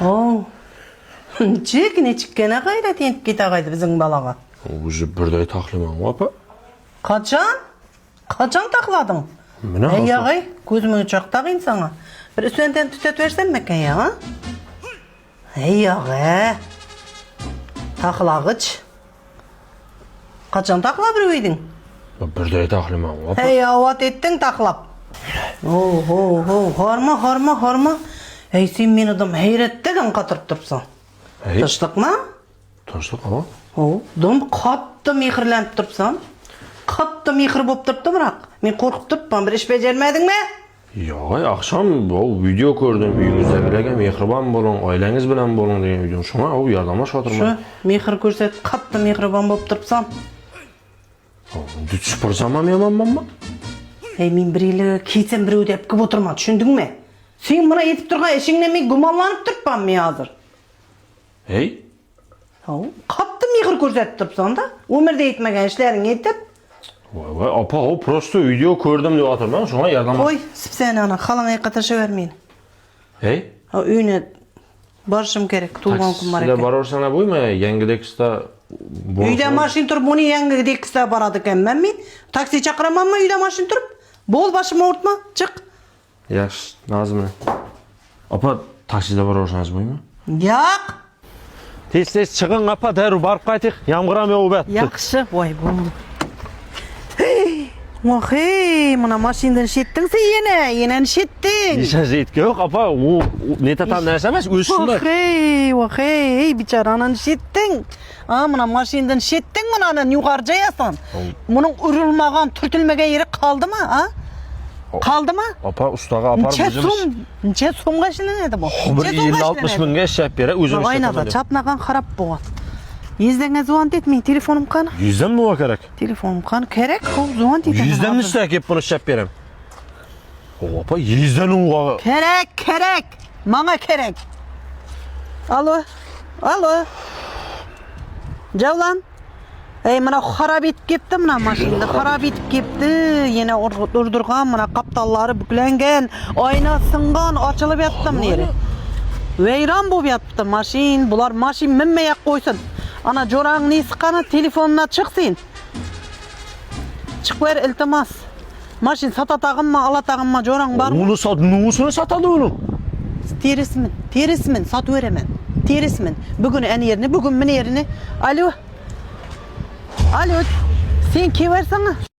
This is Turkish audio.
Oo. Çekine çıkkana gayret yenip git ağaydı bizim balağa. Уже birday taxlaman apa. Kaçan? Kaçan takladın? Mine Ey hasa. ağay, gözümü uçak takayın sana. Bir üstünden tütet versen mekan ya ha? Ey ağay. Taklagıç. Kaçan takla bir öydün? Birday taxlaman apa. Hey avat ettin taklap. Horma. Ey sen meni adam hayretten katırıp durpsan. Hey, Tıştık mı? tursak ama. Dum katты mehirlenip durpsan. Katты mehir bop durptu bırak. Men korkup durpman, bir iş becermedin mi? Yo'q, akşam o video ko'rdim. Uyingizdagilarga mehribon bo'ling, oilangiz bilan bo'ling degan video. Shunga o yordamlash Şu xotirman. mehir ko'rsat, katты mehriban bop durpsan. Düt süpürsam ham yomonmanmi? Ey men bir yili keysem bir dep kip oturma, tushundingmi? Sen buna yetip turgan işingden men gumonlanıp turpman men hozir. Hey, Katты mehir ko'rsatib turpsan da, umrda yetmagan ishlaring yetib. voy, apa, o prosto video ko'rdim deb o'tirman. Shunga yordam. Qo'y, sen ana, xalangga qatashaver meni. Hey, Uyine barışım gerek, tuğan kun var taksida ekan. boraversana bo'yma, yangidekista. Uyda maşin turib, buni yangi dekista boradi ekanman men. Taksi chaqiramanmi uyda maşin turib? Bol başımı o'rtma, chiq. Yaxshi, Nazmi. Apa, taksida boraversangiz bo'yma? Yo'q. Tez chiqing apa, darrov borib qaytik. Yomg'ir yo'q bu. Yaxshi, voy bo'ldi. Hey, mana maşindan shetding sen yana shetding. Yashashga yo'q apa, u netatan narsa emas, o'zi shunday. Hey, bicharaning shetding. Mana maşindan shetding, mana yuqarıca yasan. Bunun urulmagan, turtilmagan yeri qaldimi, ha? Qaldimi? Apa, ustaga apar Necha so'mga ishlanadi bu? 150-60 mingga ishlab beradi, o'zim Aynada chapnagan qarab bo'ladi. Yüzden zvont etmeyin, telefonum qani? Yüzden mi var kerak? Telefonum qani? Kerak, zvont etadi. Yüzden mi ishlab kelib buni ishlab berem? Apa, yüzden u. Kerak. Manga kerak. Alo. Javlan. Ey, mana xarab etib ketdi, mana mashinada xarab etib ketdi. Yana urdurgan, mana qaptallari buklangan, oyna singan, ochilib yotdi meni. Veyran bo'lib yotibdi mashin. Bular mashin minmay qo'ysin. Ana jo'rang nesi qani, telefonuna chiqsin. Chiq ver iltimos. Mashin satatag'immi, alatag'immi, jo'rang bormi? Uni nusini sotadi uni. Terismin, sotib beraman. Terismin. Bugun ani yerini, bugun meni yerini. Alo. Sen kelaversana.